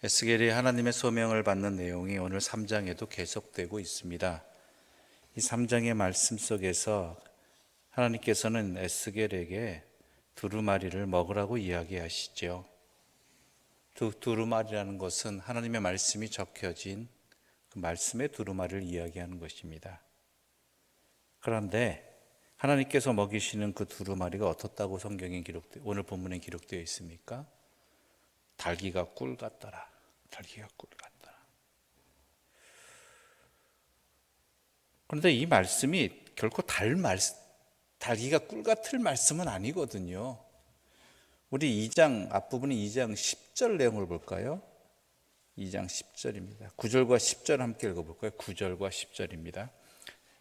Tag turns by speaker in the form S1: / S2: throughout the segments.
S1: 에스겔이 하나님의 소명을 받는 내용이 오늘 3장에도 계속되고 있습니다. 이 3장의 말씀 속에서 하나님께서는 에스겔에게 두루마리를 먹으라고 이야기하시죠. 두루마리라는 것은 하나님의 말씀이 적혀진 그 말씀의 두루마리를 이야기하는 것입니다. 그런데 하나님께서 먹이시는 그 두루마리가 어떻다고 오늘 본문에 기록되어 있습니까? 달기가 꿀 같더라. 달기가 꿀 같더라. 그런데 이 말씀이 결코 달기가 꿀 같을 말씀은 아니거든요. 우리 2장 앞부분이 2장 10절 내용을 볼까요? 2장 10절입니다. 9절과 10절 함께 읽어볼까요? 9절과 10절입니다.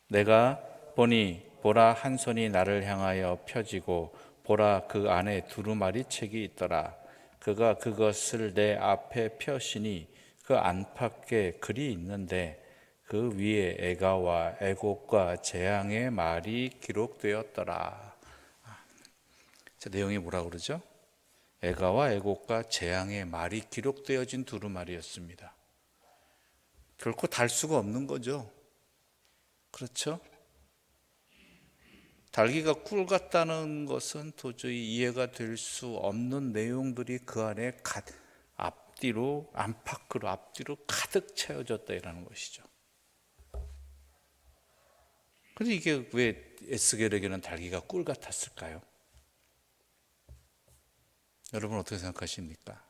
S1: 내가 보니 보라 한 손이 나를 향하여 펴지고 보라 그 안에 두루마리 책이 있더라. 그가 그것을 내 앞에 펴시니 그 안팎에 글이 있는데 그 위에 애가와 애곡과 재앙의 말이 기록되었더라. 내용이 뭐라 그러죠? 애가와 애곡과 재앙의 말이 기록되어진 두루마리였습니다. 결코 달 수가 없는 거죠. 그렇죠? 달기가 꿀 같다는 것은 도저히 이해가 될 수 없는 내용들이 그 안에 앞뒤로 가득 채워졌다라는 것이죠. 그런데 이게 왜 에스겔에게는 달기가 꿀 같았을까요? 여러분 어떻게 생각하십니까?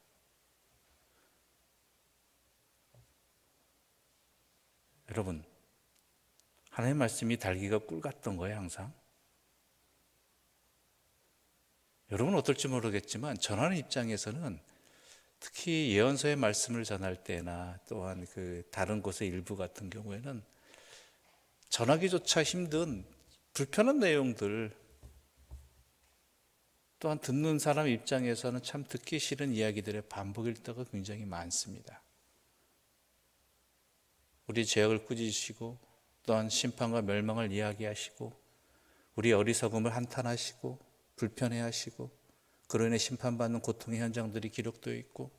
S1: 여러분, 하나님의 말씀이 달기가 꿀 같던 거예요, 항상? 여러분은 어떨지 모르겠지만 전하는 입장에서는 특히 예언서의 말씀을 전할 때나 또한 그 다른 곳의 일부 같은 경우에는 전하기조차 힘든 불편한 내용들, 또한 듣는 사람 입장에서는 참 듣기 싫은 이야기들의 반복일 때가 굉장히 많습니다. 우리 죄악을 꾸짖으시고 또한 심판과 멸망을 이야기하시고 우리 어리석음을 한탄하시고 불편해하시고 그로 인해 심판받는 고통의 현장들이 기록되어 있고,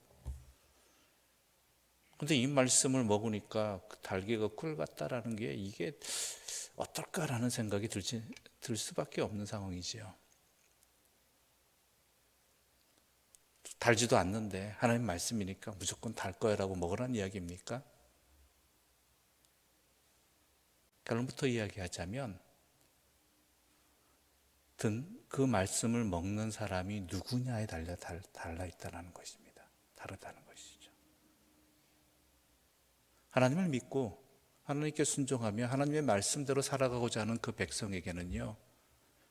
S1: 그런데 이 말씀을 먹으니까 그 달기가 꿀 같다라는 게 이게 어떨까라는 생각이 들 수밖에 없는 상황이지요. 달지도 않는데 하나님 말씀이니까 무조건 달 거야라고 먹으라는 이야기입니까? 결론부터 이야기하자면 그 말씀을 먹는 사람이 누구냐에 달라 있다는 것입니다. 다르다는 것이죠. 하나님을 믿고 하나님께 순종하며 하나님의 말씀대로 살아가고자 하는 그 백성에게는요,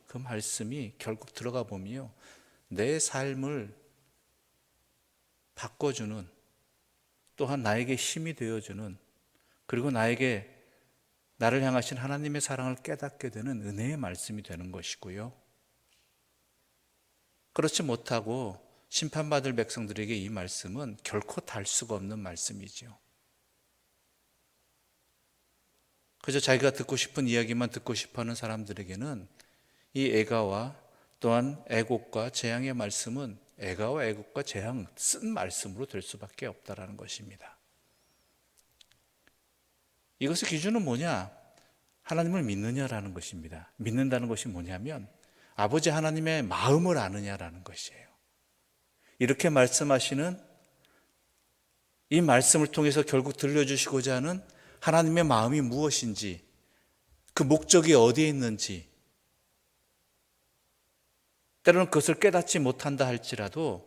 S1: 그 말씀이 결국 들어가 보면요, 내 삶을 바꿔주는, 또한 나에게 힘이 되어주는, 그리고 나를 향하신 하나님의 사랑을 깨닫게 되는 은혜의 말씀이 되는 것이고요. 그렇지 못하고 심판받을 백성들에게 이 말씀은 결코 달 수가 없는 말씀이죠. 그저 자기가 듣고 싶은 이야기만 듣고 싶어하는 사람들에게는 이 애가와 또한 애곡과 재앙의 말씀은 애가와 애곡과 재앙 쓴 말씀으로 될 수밖에 없다라는 것입니다. 이것의 기준은 뭐냐? 하나님을 믿느냐라는 것입니다. 믿는다는 것이 뭐냐면 아버지 하나님의 마음을 아느냐라는 것이에요. 이렇게 말씀하시는 이 말씀을 통해서 결국 들려주시고자 하는 하나님의 마음이 무엇인지, 그 목적이 어디에 있는지, 때로는 그것을 깨닫지 못한다 할지라도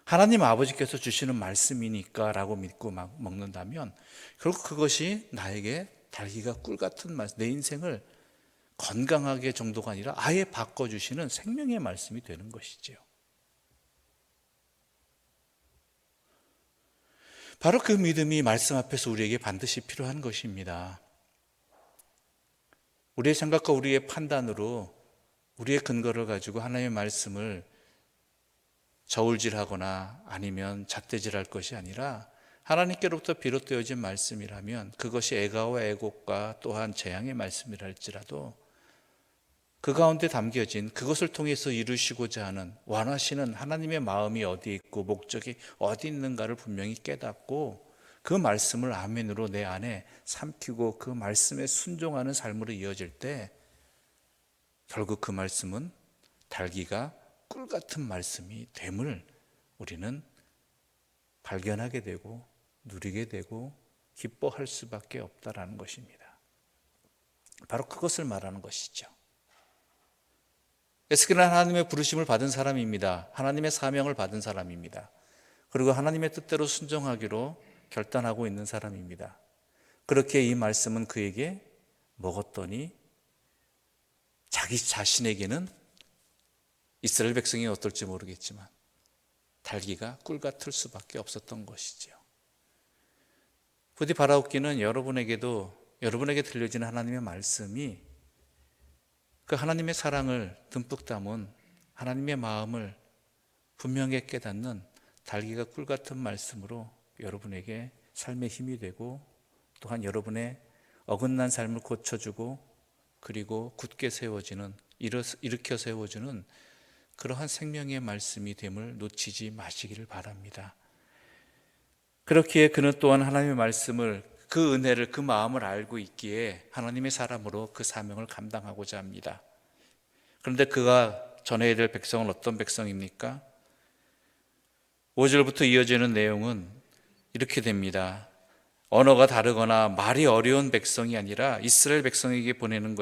S1: 하나님 아버지께서 주시는 말씀이니까 라고 믿고 먹는다면 결국 그것이 나에게 달기가 꿀 같은 말씀, 내 인생을 건강하게 정도가 아니라 아예 바꿔주시는 생명의 말씀이 되는 것이지요. 바로 그 믿음이 말씀 앞에서 우리에게 반드시 필요한 것입니다. 우리의 생각과 우리의 판단으로 우리의 근거를 가지고 하나님의 말씀을 저울질하거나 아니면 잣대질할 것이 아니라 하나님께로부터 비롯되어진 말씀이라면 그것이 애가와 애곡과 또한 재앙의 말씀이라 할지라도 그 가운데 담겨진 그것을 통해서 이루시고자 하는 원하시는 하나님의 마음이 어디 있고 목적이 어디 있는가를 분명히 깨닫고 그 말씀을 아멘으로 내 안에 삼키고 그 말씀에 순종하는 삶으로 이어질 때 결국 그 말씀은 달기가 꿀 같은 말씀이 됨을 우리는 발견하게 되고 누리게 되고 기뻐할 수밖에 없다라는 것입니다. 바로 그것을 말하는 것이죠. 에스겔은 하나님의 부르심을 받은 사람입니다. 하나님의 사명을 받은 사람입니다. 그리고 하나님의 뜻대로 순종하기로 결단하고 있는 사람입니다. 그렇게 이 말씀은 그에게 먹었더니 자기 자신에게는 이스라엘 백성이 어떨지 모르겠지만 달기가 꿀 같을 수밖에 없었던 것이죠. 부디 바라옵기는 여러분에게 들려지는 하나님의 말씀이 그 하나님의 사랑을 듬뿍 담은 하나님의 마음을 분명히 깨닫는 달기가 꿀 같은 말씀으로 여러분에게 삶의 힘이 되고 또한 여러분의 어긋난 삶을 고쳐주고 그리고 굳게 세워지는 일으켜 세워주는 그러한 생명의 말씀이 됨을 놓치지 마시기를 바랍니다. 그렇기에 그는 또한 하나님의 말씀을 그 은혜를 그 마음을 알고 있기에 하나님의 사람으로 그 사명을 감당하고자 합니다. 그런데 그가 전해야 될 백성은 어떤 백성입니까? 5절부터 이어지는 내용은 이렇게 됩니다. 언어가 다르거나 말이 어려운 백성이 아니라 이스라엘 백성에게 보내는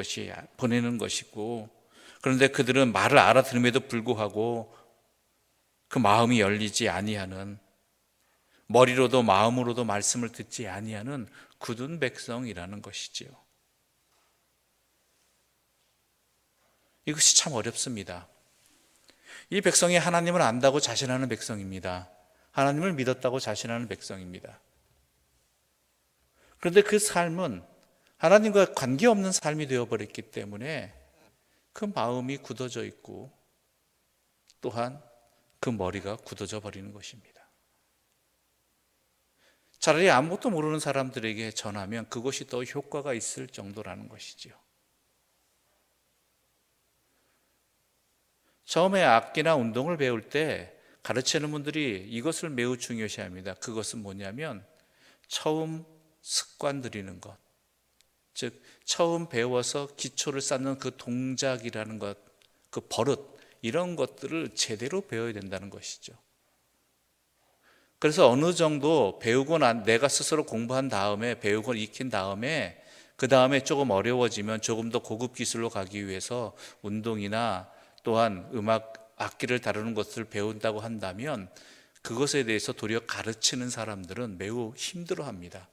S1: 것이고 그런데 그들은 말을 알아들음에도 불구하고 그 마음이 열리지 아니하는 머리로도 마음으로도 말씀을 듣지 아니하는 굳은 백성이라는 것이지요. 이것이 참 어렵습니다. 이 백성이 하나님을 안다고 자신하는 백성입니다. 하나님을 믿었다고 자신하는 백성입니다. 그런데 그 삶은 하나님과 관계없는 삶이 되어버렸기 때문에 그 마음이 굳어져 있고 또한 그 머리가 굳어져 버리는 것입니다. 차라리 아무것도 모르는 사람들에게 전하면 그것이 더 효과가 있을 정도라는 것이지요. 처음에 악기나 운동을 배울 때 가르치는 분들이 이것을 매우 중요시합니다. 그것은 뭐냐면 처음 습관 들이는 것, 즉 처음 배워서 기초를 쌓는 그 동작이라는 것, 그 버릇 이런 것들을 제대로 배워야 된다는 것이죠. 그래서 어느 정도 배우고 내가 스스로 공부한 다음에 배우고 익힌 다음에 그 다음에 조금 어려워지면 조금 더 고급 기술로 가기 위해서 운동이나 또한 음악 악기를 다루는 것을 배운다고 한다면 그것에 대해서 도리어 가르치는 사람들은 매우 힘들어합니다.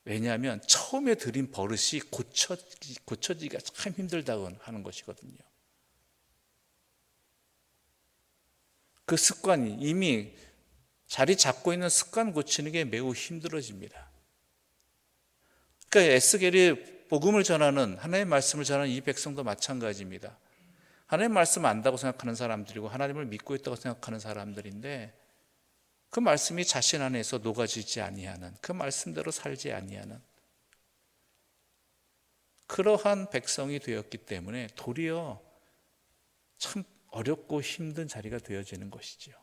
S1: 왜냐하면 처음에 들인 버릇이 고쳐지기가 참 힘들다고 하는 것이거든요. 그 습관이 이미 자리 잡고 있는 습관 고치는 게 매우 힘들어집니다. 그러니까 에스겔이 복음을 전하는 하나님의 말씀을 전하는 이 백성도 마찬가지입니다. 하나님 말씀 안다고 생각하는 사람들이고 하나님을 믿고 있다고 생각하는 사람들인데 그 말씀이 자신 안에서 녹아지지 아니하는 그 말씀대로 살지 아니하는 그러한 백성이 되었기 때문에 도리어 참 어렵고 힘든 자리가 되어지는 것이지요.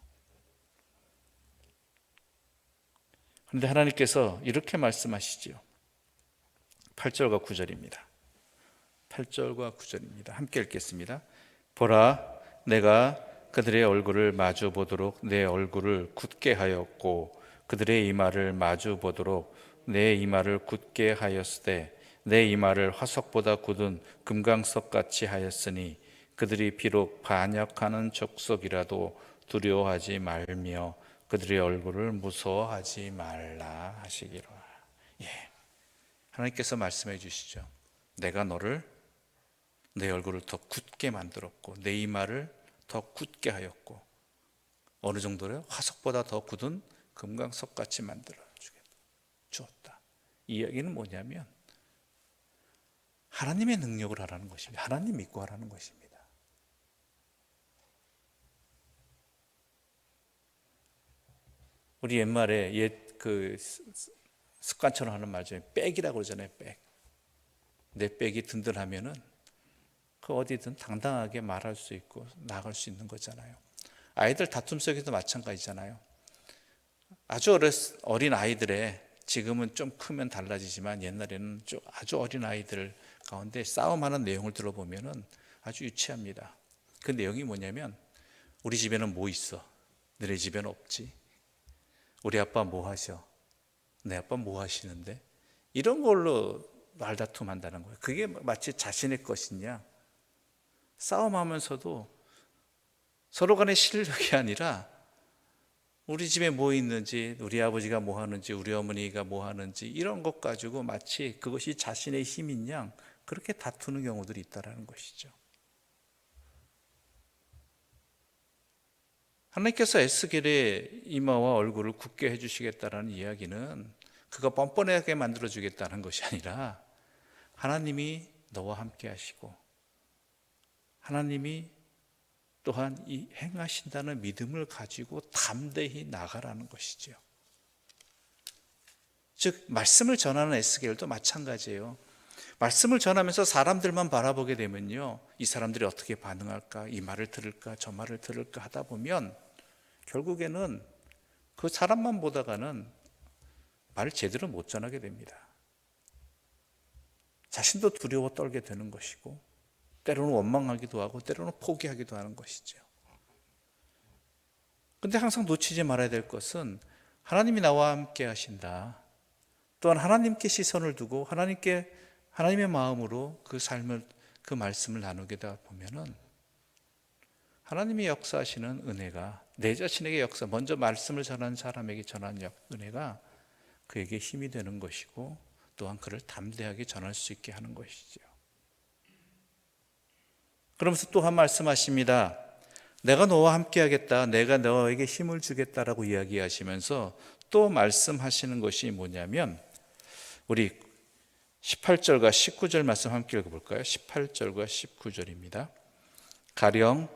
S1: 그런데 하나님께서 이렇게 말씀하시지요. 8절과 9절입니다. 8절과 9절입니다. 함께 읽겠습니다. 보라, 내가 그들의 얼굴을 마주 보도록 내 얼굴을 굳게 하였고 그들의 이마를 마주 보도록 내 이마를 굳게 하였으되 내 이마를 화석보다 굳은 금강석 같이 하였으니 그들이 비록 반역하는 족속이라도 두려워하지 말며 그들의 얼굴을 무서워하지 말라 하시기로라. 하나님께서 말씀해 주시죠. 내가 내 얼굴을 더 굳게 만들었고 내 이마를 더 굳게 하였고 어느 정도래요? 화석보다 더 굳은 금강석같이 만들어 주었다. 이 이야기는 뭐냐면 하나님의 능력을 하라는 것입니다. 하나님 믿고 하라는 것입니다. 우리 옛말에 습관처럼 하는 말 중에 백이라고 그러잖아요. 백. 내 백이 든든하면은 그 어디든 당당하게 말할 수 있고 나아갈 수 있는 거잖아요. 아이들 다툼 속에도 마찬가지잖아요. 아주 어린 아이들의, 지금은 좀 크면 달라지지만 옛날에는 아주 어린 아이들 가운데 싸움하는 내용을 들어보면은 아주 유치합니다. 그 내용이 뭐냐면, 우리 집에는 뭐 있어? 너네 집에는 없지. 우리 아빠 뭐 하셔? 내 아빠 뭐 하시는데? 이런 걸로 말다툼 한다는 거예요. 그게 마치 자신의 것이냐? 싸움하면서도 서로 간의 실력이 아니라 우리 집에 뭐 있는지, 우리 아버지가 뭐 하는지, 우리 어머니가 뭐 하는지, 이런 것 가지고 마치 그것이 자신의 힘인 양 그렇게 다투는 경우들이 있다는 것이죠. 하나님께서 에스겔의 이마와 얼굴을 굳게 해주시겠다는 이야기는 그가 뻔뻔하게 만들어주겠다는 것이 아니라, 하나님이 너와 함께 하시고 하나님이 또한 이 행하신다는 믿음을 가지고 담대히 나가라는 것이죠. 즉 말씀을 전하는 에스겔도 마찬가지예요. 말씀을 전하면서 사람들만 바라보게 되면요, 이 사람들이 어떻게 반응할까, 이 말을 들을까, 저 말을 들을까 하다 보면 결국에는 그 사람만 보다가는 말을 제대로 못 전하게 됩니다. 자신도 두려워 떨게 되는 것이고, 때로는 원망하기도 하고 때로는 포기하기도 하는 것이죠. 근데 항상 놓치지 말아야 될 것은, 하나님이 나와 함께 하신다. 또한 하나님께 시선을 두고 하나님의 마음으로 그 삶을, 그 말씀을 나누게 되다 보면은 하나님이 역사하시는 은혜가 내 자신에게 먼저 말씀을 전하는 사람에게 전하는 은혜가 그에게 힘이 되는 것이고, 또한 그를 담대하게 전할 수 있게 하는 것이죠. 그러면서 또한 말씀하십니다. 내가 너와 함께 하겠다, 내가 너에게 힘을 주겠다라고 이야기하시면서 또 말씀하시는 것이 뭐냐면, 우리 18절과 19절 말씀 함께 읽어볼까요? 18절과 19절입니다. 가령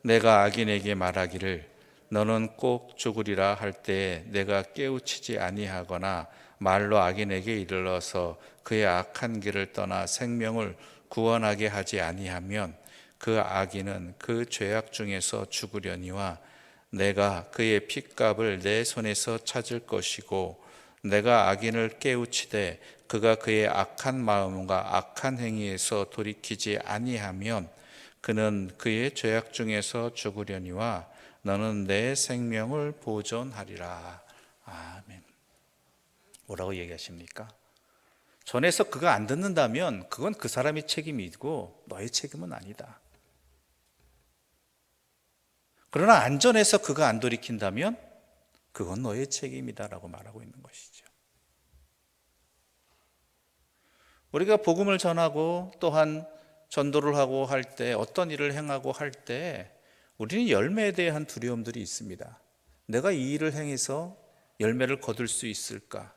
S1: 내가 악인에게 말하기를 너는 꼭 죽으리라 할 때에 내가 깨우치지 아니하거나 말로 악인에게 이르러서 그의 악한 길을 떠나 생명을 구원하게 하지 아니하면 그 악인은 그 죄악 중에서 죽으려니와 내가 그의 핏값을 내 손에서 찾을 것이고, 내가 악인을 깨우치되 그가 그의 악한 마음과 악한 행위에서 돌이키지 아니하면 그는 그의 죄악 중에서 죽으려니와 너는 내 생명을 보존하리라. 아멘. 뭐라고 얘기하십니까? 전에서 그가 안 듣는다면 그건 그 사람의 책임이고 너의 책임은 아니다. 그러나 안전해서 그가 안 돌이킨다면 그건 너의 책임이다라고 말하고 있는 것이죠. 우리가 복음을 전하고 또한 전도를 하고 할 때, 어떤 일을 행하고 할 때 우리는 열매에 대한 두려움들이 있습니다. 내가 이 일을 행해서 열매를 거둘 수 있을까?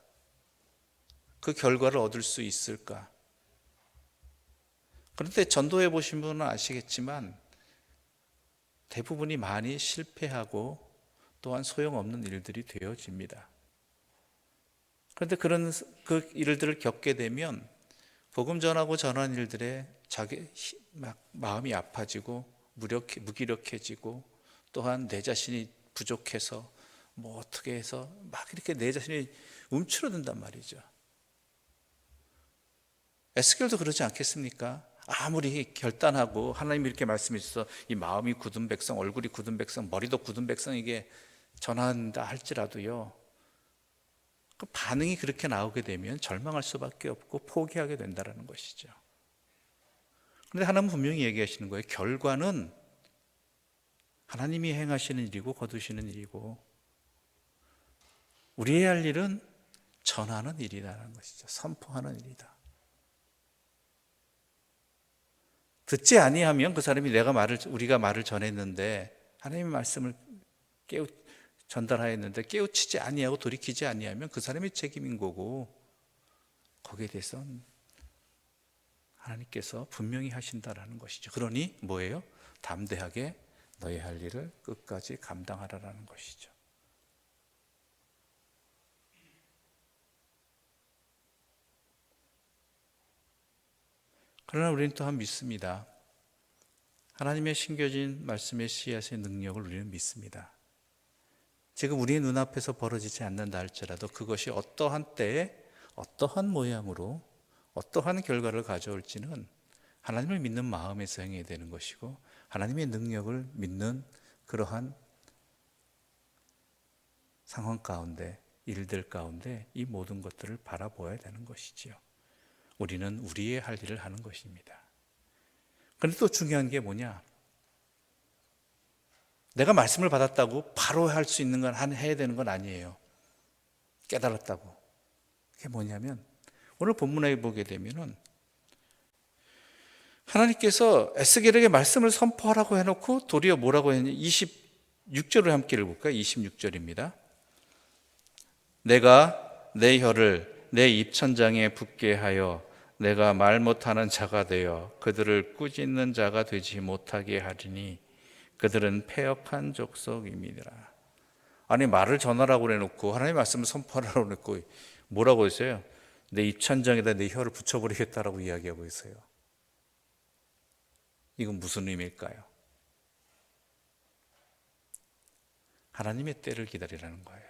S1: 그 결과를 얻을 수 있을까? 그런데 전도해 보신 분은 아시겠지만 대부분이 많이 실패하고 또한 소용없는 일들이 되어집니다. 그런데 그런 그 일들을 겪게 되면 복음 전하고 전한 일들에 마음이 아파지고 무기력해지고, 또한 내 자신이 부족해서 뭐 어떻게 해서 막 이렇게 내 자신이 움츠러든단 말이죠. 에스겔도 그러지 않겠습니까? 아무리 결단하고 하나님이 이렇게 말씀해 주셔서 이 마음이 굳은 백성, 얼굴이 굳은 백성, 머리도 굳은 백성에게 전한다 할지라도요, 그 반응이 그렇게 나오게 되면 절망할 수밖에 없고 포기하게 된다는 것이죠. 그런데 하나님은 분명히 얘기하시는 거예요. 결과는 하나님이 행하시는 일이고 거두시는 일이고, 우리의 할 일은 전하는 일이라는 것이죠. 선포하는 일이다. 듣지 아니하면 그 사람이 우리가 말을 전했는데, 하나님의 말씀을 전달하였는데 깨우치지 아니하고 돌이키지 아니하면 그 사람의 책임인 거고, 거기에 대해서는 하나님께서 분명히 하신다라는 것이죠. 그러니 뭐예요? 담대하게 너의 할 일을 끝까지 감당하라라는 것이죠. 그러나 우리는 또한 믿습니다. 하나님의 심겨진 말씀의 씨앗의 능력을 우리는 믿습니다. 지금 우리의 눈앞에서 벌어지지 않는다 할지라도 그것이 어떠한 때에 어떠한 모양으로 어떠한 결과를 가져올지는 하나님을 믿는 마음에서 행해야 되는 것이고, 하나님의 능력을 믿는 그러한 상황 가운데, 일들 가운데 이 모든 것들을 바라보아야 되는 것이지요. 우리는 우리의 할 일을 하는 것입니다. 그런데 또 중요한 게 뭐냐? 내가 말씀을 받았다고 바로 할 수 있는 건 해야 되는 건 아니에요. 깨달았다고. 그게 뭐냐면, 오늘 본문에 보게 되면은 하나님께서 에스겔에게 말씀을 선포하라고 해놓고 도리어 뭐라고 했냐? 26절을 함께 읽어볼까요? 26절입니다. 내가 내 혀를 내 입천장에 붙게 하여 내가 말 못하는 자가 되어 그들을 꾸짖는 자가 되지 못하게 하리니 그들은 패역한 족속입니다. 아니, 말을 전하라고 해놓고 하나님의 말씀을 선포하라고 해놓고 뭐라고 했어요? 내 입천장에다 내 혀를 붙여버리겠다라고 이야기하고 있어요. 이건 무슨 의미일까요? 하나님의 때를 기다리라는 거예요.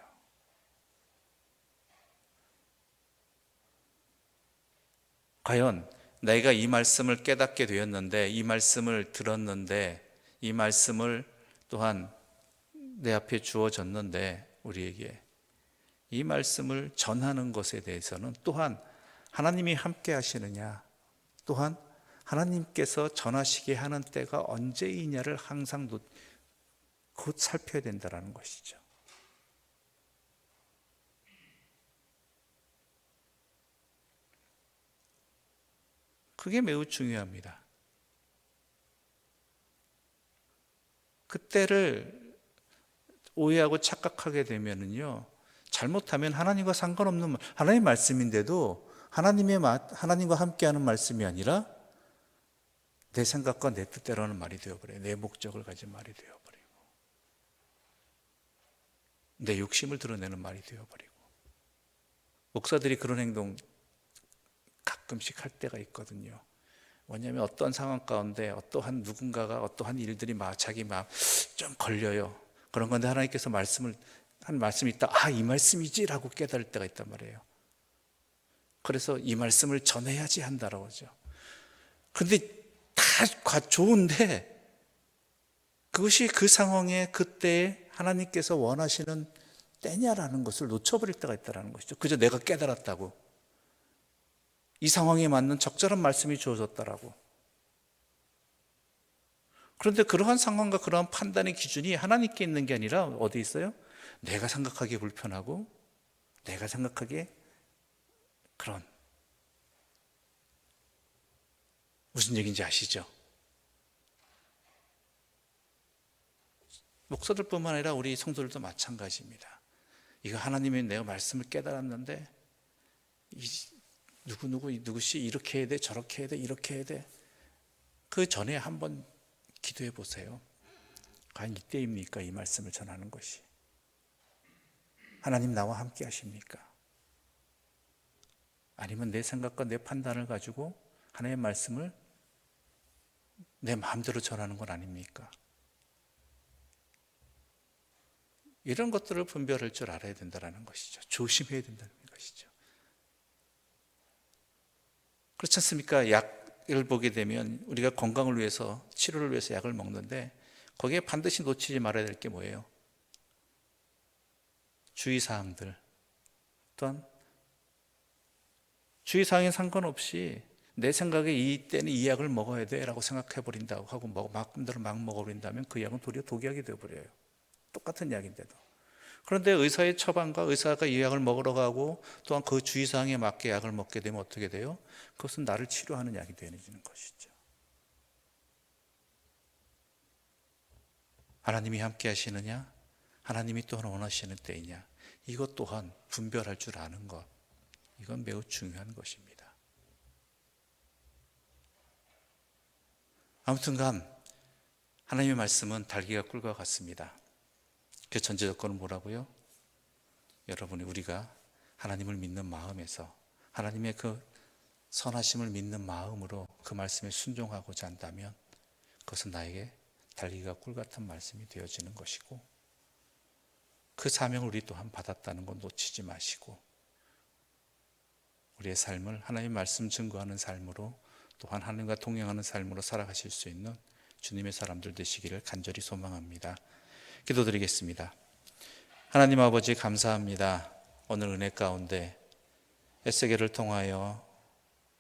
S1: 과연 내가 이 말씀을 깨닫게 되었는데, 이 말씀을 들었는데, 이 말씀을 또한 내 앞에 주어졌는데, 우리에게 이 말씀을 전하는 것에 대해서는 또한 하나님이 함께 하시느냐, 또한 하나님께서 전하시게 하는 때가 언제이냐를 항상 곧 살펴야 된다는 것이죠. 그게 매우 중요합니다. 그때를 오해하고 착각하게 되면은요, 잘못하면 하나님과 상관없는, 하나님의 말씀인데도 하나님과 함께하는 말씀이 아니라 내 생각과 내 뜻대로 하는 말이 되어버려요. 내 목적을 가진 말이 되어버리고, 내 욕심을 드러내는 말이 되어버리고. 목사들이 그런 행동 가끔씩 할 때가 있거든요. 뭐냐면 어떤 상황 가운데 어떠한 누군가가 어떠한 일들이 자기 마음 좀 걸려요. 그런 건데 하나님께서 한 말씀이 있다. 아, 이 말씀이지라고 깨달을 때가 있단 말이에요. 그래서 이 말씀을 전해야지 한다라고 하죠. 그런데 다 좋은데 그것이 그 상황에 그때에 하나님께서 원하시는 때냐라는 것을 놓쳐버릴 때가 있다는 것이죠. 그저 내가 깨달았다고, 이 상황에 맞는 적절한 말씀이 주어졌다라고. 그런데 그러한 상황과 그러한 판단의 기준이 하나님께 있는 게 아니라 어디 있어요? 내가 생각하기에 불편하고 내가 생각하기에 그런, 무슨 얘기인지 아시죠? 목사들뿐만 아니라 우리 성도들도 마찬가지입니다. 이거 하나님이 내가 말씀을 깨달았는데 누구씨 이렇게 해야 돼, 저렇게 해야 돼, 이렇게 해야 돼. 그 전에 한번 기도해 보세요. 과연 이때입니까? 이 말씀을 전하는 것이. 하나님 나와 함께 하십니까? 아니면 내 생각과 내 판단을 가지고 하나님의 말씀을 내 마음대로 전하는 건 아닙니까? 이런 것들을 분별할 줄 알아야 된다는 것이죠. 조심해야 된다는 것이죠. 그렇지 않습니까? 약을 보게 되면 우리가 건강을 위해서, 치료를 위해서 약을 먹는데 거기에 반드시 놓치지 말아야 될 게 뭐예요? 주의사항들, 또한 주의사항에 상관없이 내 생각에 이때는 이 약을 먹어야 돼 라고 생각해 버린다고 하고 마음대로 막 먹어버린다면 그 약은 도리어 독약이 되어버려요. 똑같은 약인데도. 그런데 의사의 처방과 의사가 이 약을 먹으러 가고 또한 그 주의사항에 맞게 약을 먹게 되면 어떻게 돼요? 그것은 나를 치료하는 약이 되는 것이죠. 하나님이 함께 하시느냐, 하나님이 또한 원하시는 때이냐, 이것 또한 분별할 줄 아는 것, 이건 매우 중요한 것입니다. 아무튼간 하나님의 말씀은 달기가 꿀과 같습니다. 그 전제 조건은 뭐라고요? 여러분이 우리가 하나님을 믿는 마음에서 하나님의 그 선하심을 믿는 마음으로 그 말씀에 순종하고자 한다면 그것은 나에게 달리기가 꿀 같은 말씀이 되어지는 것이고, 그 사명을 우리 또한 받았다는 것 놓치지 마시고 우리의 삶을 하나님의 말씀 증거하는 삶으로, 또한 하나님과 동행하는 삶으로 살아가실 수 있는 주님의 사람들 되시기를 간절히 소망합니다. 기도드리겠습니다. 하나님 아버지, 감사합니다. 오늘 은혜 가운데 에스겔을 통하여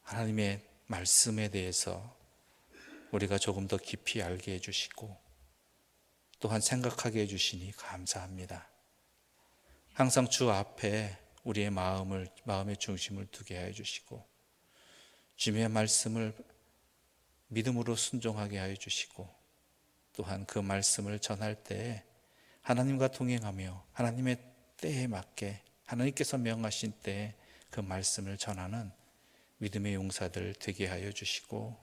S1: 하나님의 말씀에 대해서 우리가 조금 더 깊이 알게 해주시고 또한 생각하게 해주시니 감사합니다. 항상 주 앞에 우리의 마음의 중심을 두게 하여 주시고, 주님의 말씀을 믿음으로 순종하게 하여 주시고, 또한 그 말씀을 전할 때 하나님과 동행하며 하나님의 때에 맞게 하나님께서 명하신 때에 그 말씀을 전하는 믿음의 용사들 되게 하여 주시고,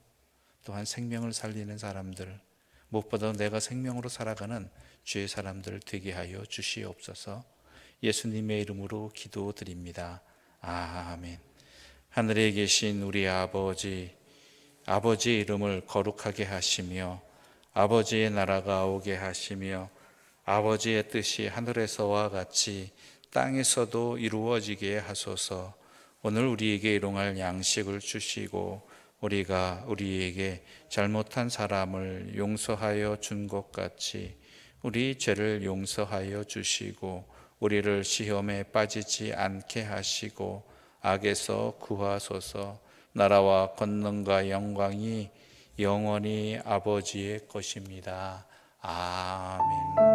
S1: 또한 생명을 살리는 사람들, 무엇보다 내가 생명으로 살아가는 주의 사람들 되게 하여 주시옵소서. 예수님의 이름으로 기도드립니다. 아멘. 하늘에 계신 우리 아버지, 아버지의 이름을 거룩하게 하시며 아버지의 나라가 오게 하시며 아버지의 뜻이 하늘에서와 같이 땅에서도 이루어지게 하소서. 오늘 우리에게 일용할 양식을 주시고 우리가 우리에게 잘못한 사람을 용서하여 준 것 같이 우리 죄를 용서하여 주시고 우리를 시험에 빠지지 않게 하시고 악에서 구하소서. 나라와 권능과 영광이 영원히 아버지의 것입니다. 아멘.